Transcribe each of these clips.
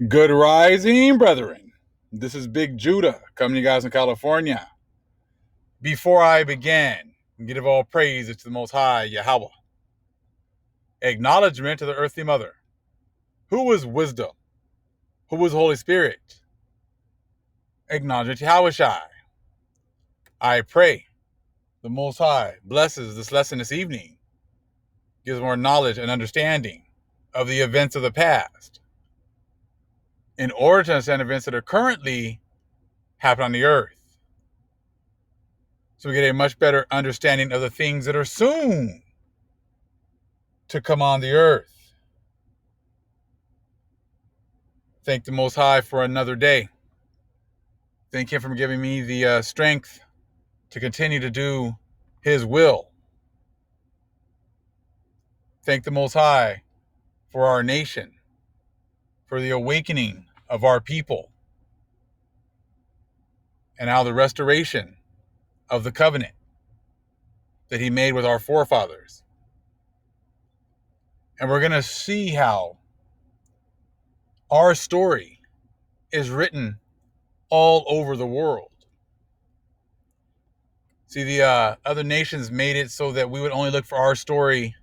Good rising, brethren. This is Big Judah coming to you guys in California. Before I begin, give all praise to the Most High Yahweh. Acknowledgement to the Earthly Mother. Who is wisdom? Who is Holy Spirit? Acknowledgement to Yahushai. I pray the Most High blesses this lesson this evening, gives more knowledge and understanding of the events of the past, in order to understand events that are currently happening on the earth. So we get a much better understanding of the things that are soon to come on the earth. Thank the Most High for another day. Thank Him for giving me the strength to continue to do His will. Thank the Most High for our nation, for the awakening of our people, and how the restoration of the covenant that He made with our forefathers. And we're going to see how our story is written all over the world. See, the other nations made it so that we would only look for our story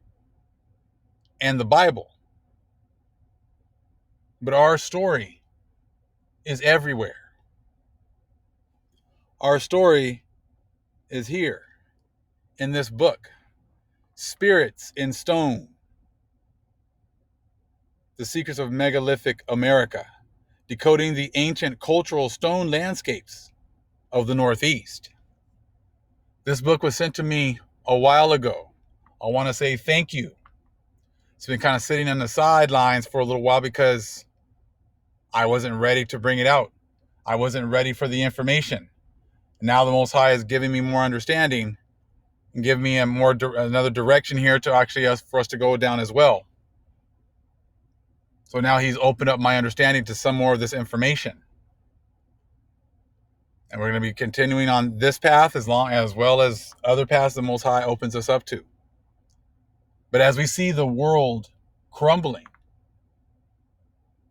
and the Bible. But our story is everywhere. Our story is here in this book, Spirits in Stone, The Secrets of Megalithic America, decoding the ancient cultural stone landscapes of the Northeast. This book was sent to me a while ago. I want to say thank you. It's been kind of sitting on the sidelines for a little while because I wasn't ready to bring it out. I wasn't ready for the information. Now the Most High is giving me more understanding and give me another direction here to actually for us to go down as well. So now He's opened up my understanding to some more of this information. And we're going to be continuing on this path as well as other paths the Most High opens us up to. But as we see the world crumbling,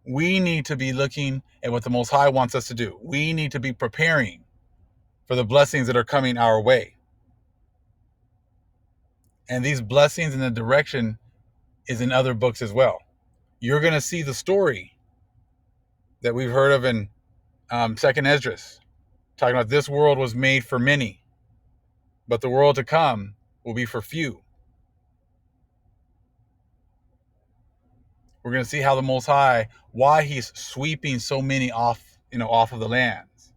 we need to be looking at what the Most High wants us to do. We need to be preparing for the blessings that are coming our way. And these blessings in the direction is in other books as well. You're going to see the story that we've heard of in Second Esdras, talking about this world was made for many, but the world to come will be for few. We're going to see how the Most High, why He's sweeping so many off of the lands.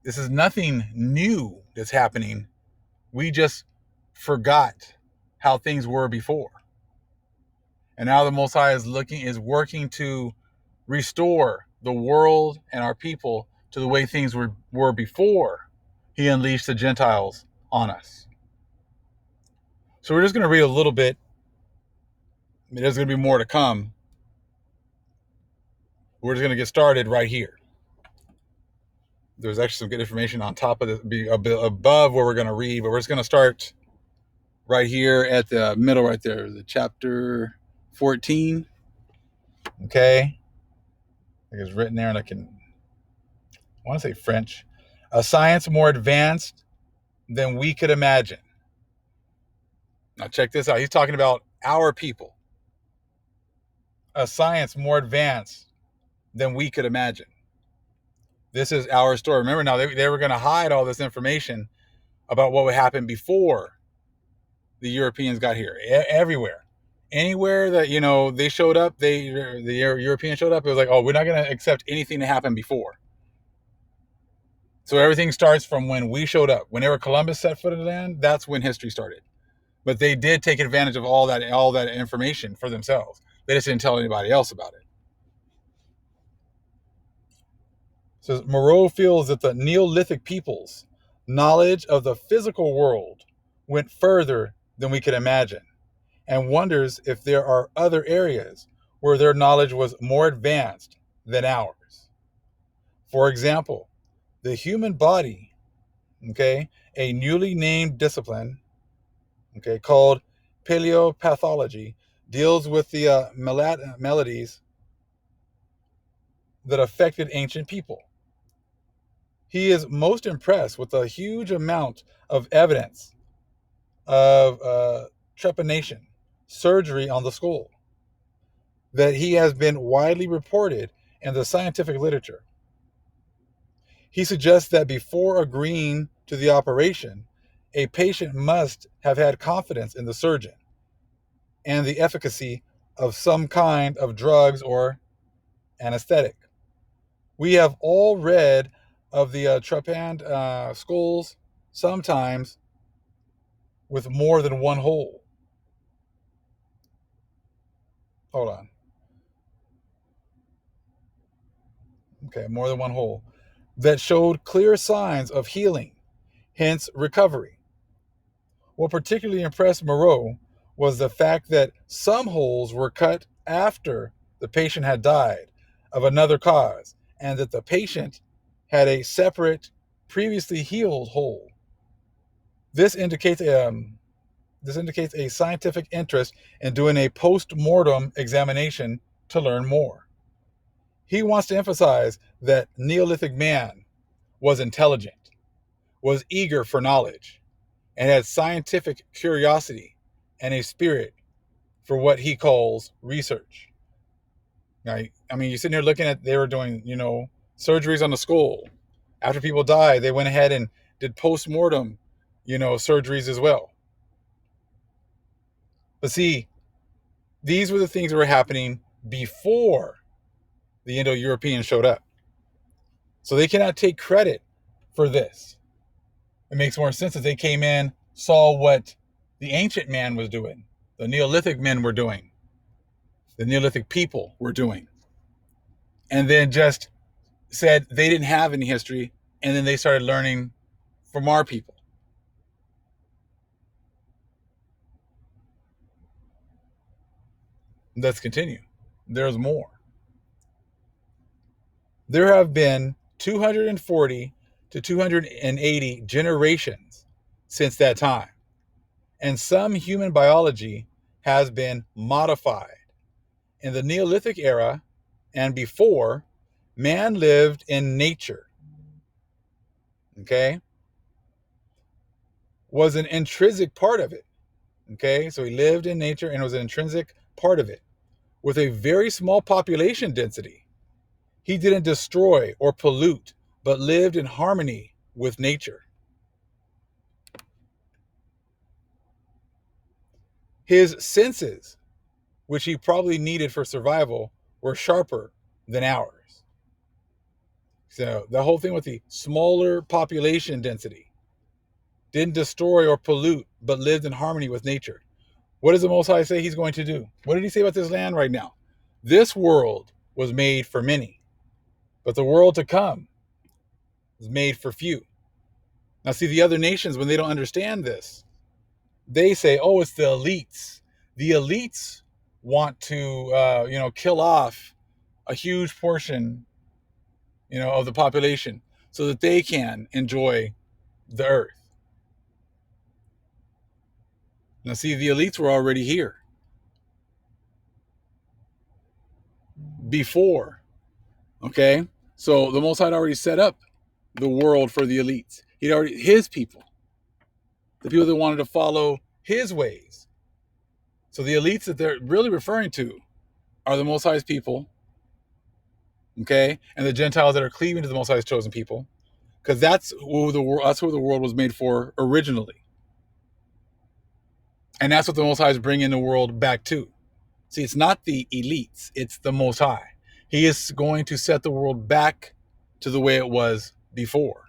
This is nothing new that's happening. We just forgot how things were before. And now the Most High is working to restore the world and our people to the way things were before He unleashed the Gentiles on us. So we're just going to read a little bit. There's going to be more to come. We're just going to get started right here. There's actually some good information on top of this, above where we're going to read, but we're just going to start right here at the middle right there, the chapter 14. Okay. I think it's written there, and I want to say French. A science more advanced than we could imagine. Now check this out. He's talking about our people. A science more advanced than we could imagine. This is our story. Remember now, they were going to hide all this information about what would happen before the Europeans got here. Everywhere. Anywhere that, they showed up, the Europeans showed up, it was like, oh, we're not going to accept anything that happened before. So everything starts from when we showed up. Whenever Columbus set foot in the land, that's when history started. But they did take advantage of all that information for themselves. They just didn't tell anybody else about it. So Moreau feels that the Neolithic peoples' knowledge of the physical world went further than we could imagine, and wonders if there are other areas where their knowledge was more advanced than ours. For example, the human body, a newly named discipline, called paleopathology, deals with the melodies that affected ancient people. He is most impressed with the huge amount of evidence of trepanation, surgery on the skull, that he has been widely reported in the scientific literature. He suggests that before agreeing to the operation, a patient must have had confidence in the surgeon and the efficacy of some kind of drugs or anesthetic. We have all read of the trepanned skulls, sometimes with more than one hole. Hold on. Okay, more than one hole. That showed clear signs of healing, hence recovery. What particularly impressed Moreau was the fact that some holes were cut after the patient had died of another cause, and that the patient had a separate, previously healed hole. This indicates a scientific interest in doing a post-mortem examination to learn more. He wants to emphasize that Neolithic man was intelligent, was eager for knowledge, and had scientific curiosity and a spirit for what he calls research. Now, I mean, you're sitting here looking at, they were doing, surgeries on the skull. After people died, they went ahead and did post-mortem, surgeries as well. But see, these were the things that were happening before the Indo-Europeans showed up. So they cannot take credit for this. It makes more sense that they came in, saw what the ancient man was doing, the Neolithic men were doing, the Neolithic people were doing, and then just said they didn't have any history, and then they started learning from our people. Let's continue. There's more. There have been 240 to 280 generations since that time, and some human biology has been modified. In the Neolithic era and before, man lived in nature. Okay? Was an intrinsic part of it. Okay? So he lived in nature and was an intrinsic part of it. With a very small population density. He didn't destroy or pollute, but lived in harmony with nature. His senses, which he probably needed for survival, were sharper than ours. So the whole thing with the smaller population density, didn't destroy or pollute, but lived in harmony with nature. What does the Most High say he's going to do? What did he say about this land right now? This world was made for many, but the world to come is made for few. Now see, the other nations, when they don't understand this, they say, oh, it's the elites. The elites want to, kill off a huge portion, of the population so that they can enjoy the earth. Now, see, the elites were already here before. Okay, so the Most High had already set up the world for the elites. His people, the people that wanted to follow his ways. So the elites that they're really referring to are the Most High's people, okay, and the Gentiles that are cleaving to the Most High's chosen people, because that's who the world was made for originally, and that's what the Most High is bringing the world back to. See, it's not the elites; it's the Most High. He is going to set the world back to the way it was before.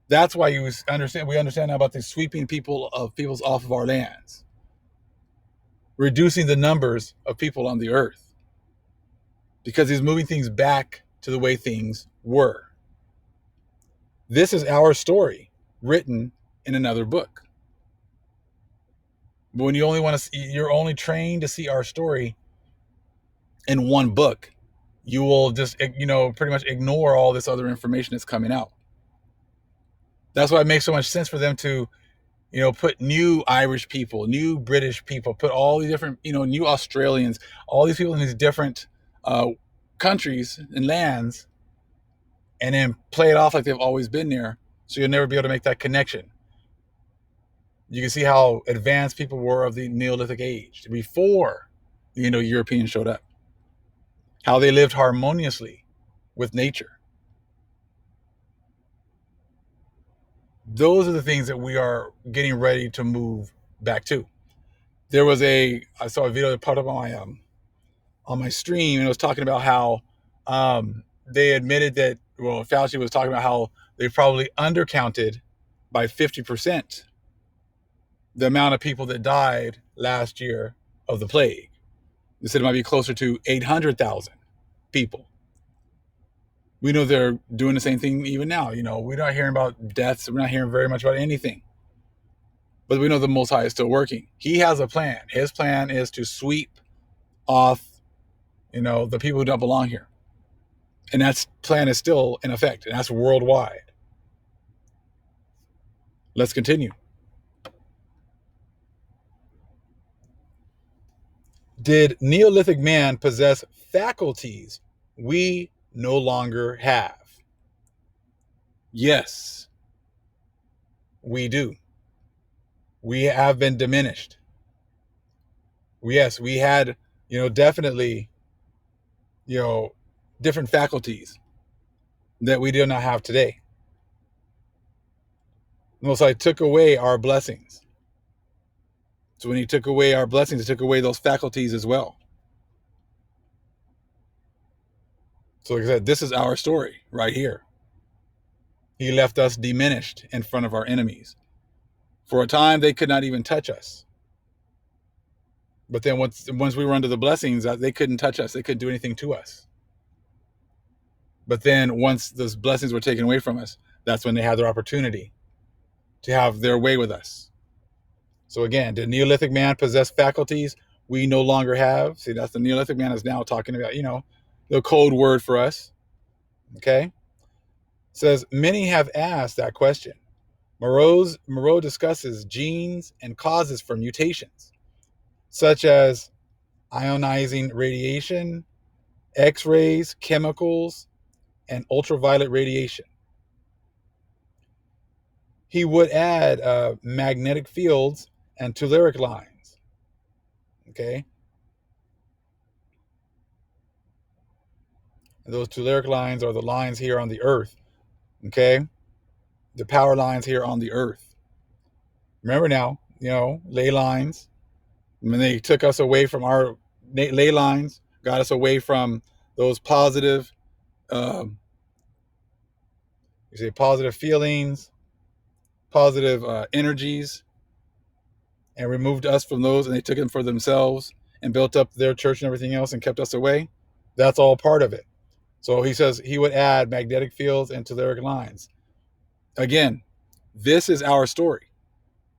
That's why we understand now about the sweeping peoples off of our lands, reducing the numbers of people on the earth, because he's moving things back to the way things were. This is our story written in another book. But when you're only trained to see our story in one book, you will just, pretty much ignore all this other information that's coming out. That's why it makes so much sense for them to, put new Irish people, new British people, put all these different, new Australians, all these people in these different countries and lands and then play it off like they've always been there. So you'll never be able to make that connection. You can see how advanced people were of the Neolithic age before, Europeans showed up. How they lived harmoniously with nature. Those are the things that we are getting ready to move back to. I saw a video that popped up on my stream, and it was talking about how they admitted that, Fauci was talking about how they probably undercounted by 50% the amount of people that died last year of the plague. They said it might be closer to 800,000 people. We know they're doing the same thing even now. We're not hearing about deaths. We're not hearing very much about anything. But we know the Most High is still working. He has a plan. His plan is to sweep off, the people who don't belong here. And that plan is still in effect, and that's worldwide. Let's continue. Did Neolithic man possess faculties we no longer have? Yes, we do. We have been diminished. Yes, we had, definitely, different faculties that we do not have today. Most High took away our blessings. So when he took away our blessings, he took away those faculties as well. So like I said, this is our story right here. He left us diminished in front of our enemies. For a time, they could not even touch us. But then once we were under the blessings, they couldn't touch us. They couldn't do anything to us. But then once those blessings were taken away from us, that's when they had their opportunity to have their way with us. So again, did Neolithic man possess faculties we no longer have? See, that's the Neolithic man is now talking about, the code word for us. Okay? It says, many have asked that question. Moreau discusses genes and causes for mutations, such as ionizing radiation, X-rays, chemicals, and ultraviolet radiation. He would add magnetic fields and telluric lines. Okay? And those telluric lines are the lines here on the earth. Okay? The power lines here on the earth. Remember now, ley lines. When they took us away from our ley lines, got us away from those positive, positive feelings, positive energies, and removed us from those, and they took them for themselves and built up their church and everything else and kept us away. That's all part of it. So he says he would add magnetic fields and telluric lines. Again, this is our story.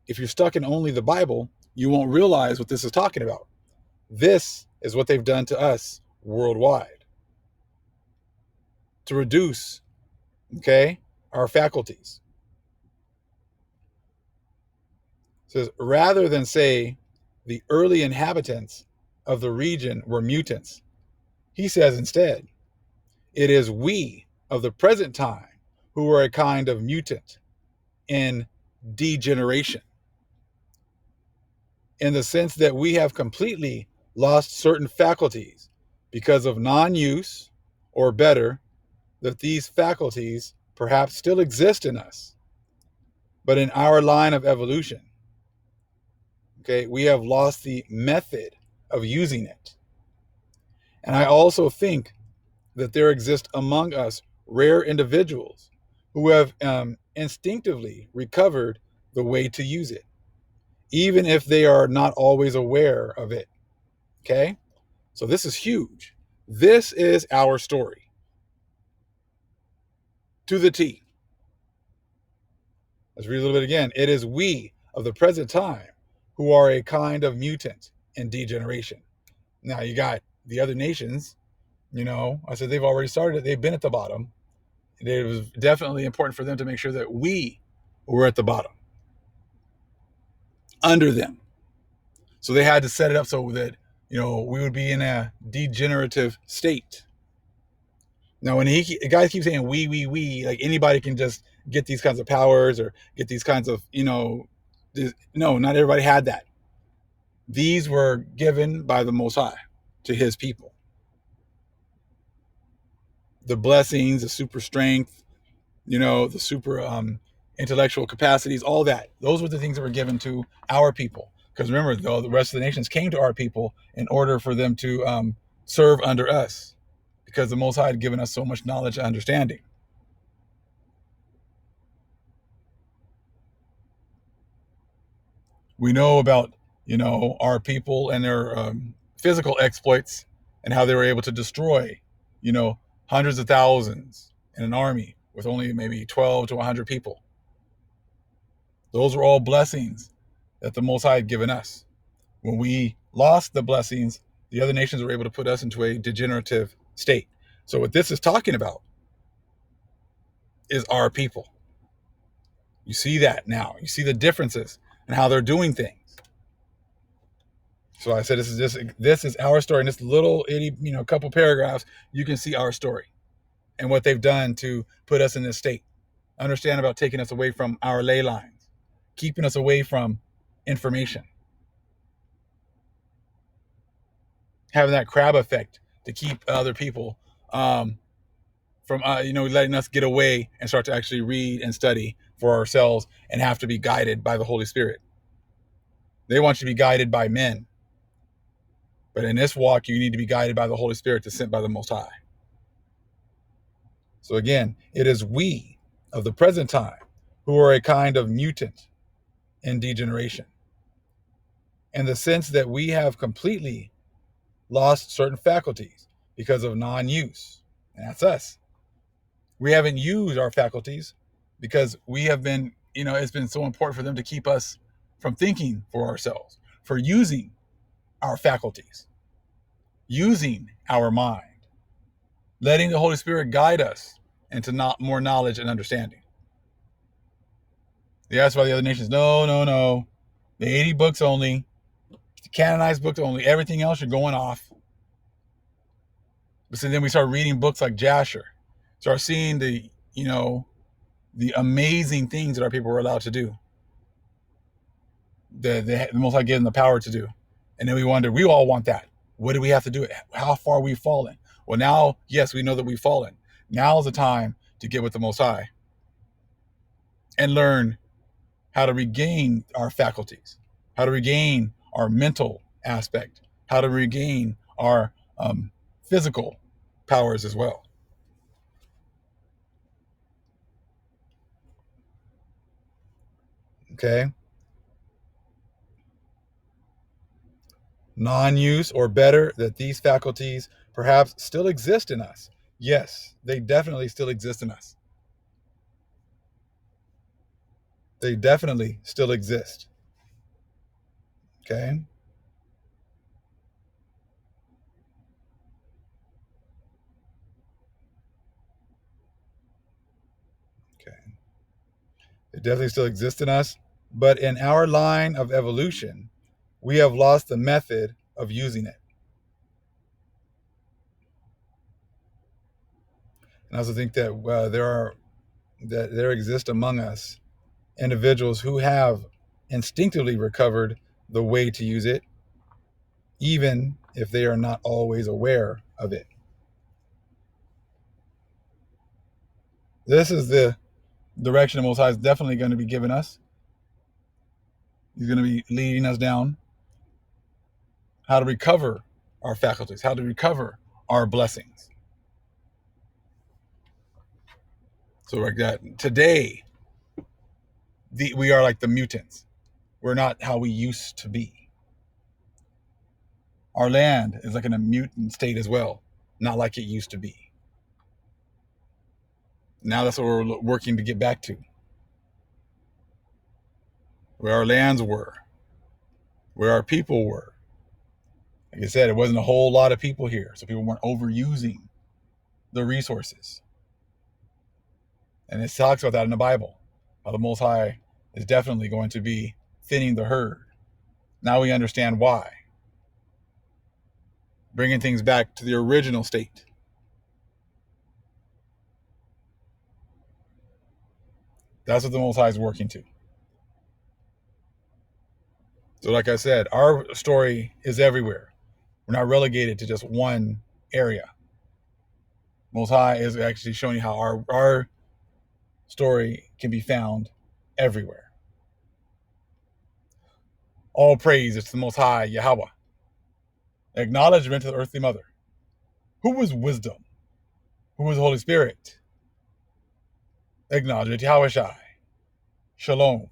If you're stuck in only the Bible, you won't realize what this is talking about. This is what they've done to us worldwide to reduce, our faculties. It says, rather than say the early inhabitants of the region were mutants, he says instead, it is we of the present time who are a kind of mutant in degeneration, in the sense that we have completely lost certain faculties because of non-use, or better, that these faculties perhaps still exist in us, but in our line of evolution, we have lost the method of using it. And I also think that there exist among us rare individuals who have instinctively recovered the way to use it, even if they are not always aware of it. Okay? So this is huge. This is our story. To the T. Let's read a little bit again. It is we of the present time who are a kind of mutant in degeneration. Now you got the other nations, I said they've already started it. They've been at the bottom. It was definitely important for them to make sure that we were at the bottom, under them. So they had to set it up so that, we would be in a degenerative state. Now, when the guys keep saying we, like anybody can just get these kinds of powers or get these kinds of, no, not everybody had that. These were given by the Most High to his people. The blessings, the super strength, the super intellectual capacities, all that. Those were the things that were given to our people. Because remember, though, the rest of the nations came to our people in order for them to serve under us, because the Most High had given us so much knowledge and understanding. We know about, our people and their physical exploits and how they were able to destroy, hundreds of thousands in an army with only maybe 12 to 100 people. Those were all blessings that the Most High had given us. When we lost the blessings, the other nations were able to put us into a degenerative state. So what this is talking about is our people. You see that now. You see the differences and how they're doing things. So I said, this is our story. In this little couple paragraphs, you can see our story and what they've done to put us in this state. Understand about taking us away from our ley lines, keeping us away from information, having that crab effect to keep other people from letting us get away and start to actually read and study for ourselves and have to be guided by the Holy Spirit. They want you to be guided by men. But in this walk, you need to be guided by the Holy Spirit that's sent by the Most High. So again, it is we of the present time who are a kind of mutant in degeneration, in the sense that we have completely lost certain faculties because of non-use. And that's us. We haven't used our faculties because we have been, it's been so important for them to keep us from thinking for ourselves, for using our faculties, using our mind, letting the Holy Spirit guide us into more knowledge and understanding. They asked by the other nations, no. The 80 books only, the canonized books only, everything else you're going off. But so then we start reading books like Jasher, start seeing the amazing things that our people were allowed to do, the Most High gave them the power to do. And then we wonder, we all want that. What do we have to do? How far we've fallen? Well, now, yes, we know that we've fallen. Now is the time to get with the Most High and learn how to regain our faculties, how to regain our mental aspect, how to regain our physical powers as well. Okay. Non-use, or better, that these faculties perhaps still exist in us. Yes, they definitely still exist in us. They definitely still exist. Okay. Okay. They definitely still exist in us, but in our line of evolution, we have lost the method of using it. And I also think that there exist among us individuals who have instinctively recovered the way to use it, even if they are not always aware of it. This is the direction the Most High is definitely going to be giving us. He's going to be leading us down how to recover our faculties, how to recover our blessings. So like that, today, we are like the mutants. We're not how we used to be. Our land is like in a mutant state as well, not like it used to be. Now that's what we're working to get back to. Where our lands were, where our people were. Like I said, it wasn't a whole lot of people here, so people weren't overusing the resources. And it talks about that in the Bible, how the Most High is definitely going to be thinning the herd. Now we understand why. Bringing things back to the original state. That's what the Most High is working to. So like I said, our story is everywhere. We're not relegated to just one area. Most High is actually showing you how our story can be found everywhere. All praise is to the Most High, Yahweh. Acknowledgement to the earthly mother. Who is wisdom? Who is the Holy Spirit? Acknowledgement to Yahweh Shai. Shalom.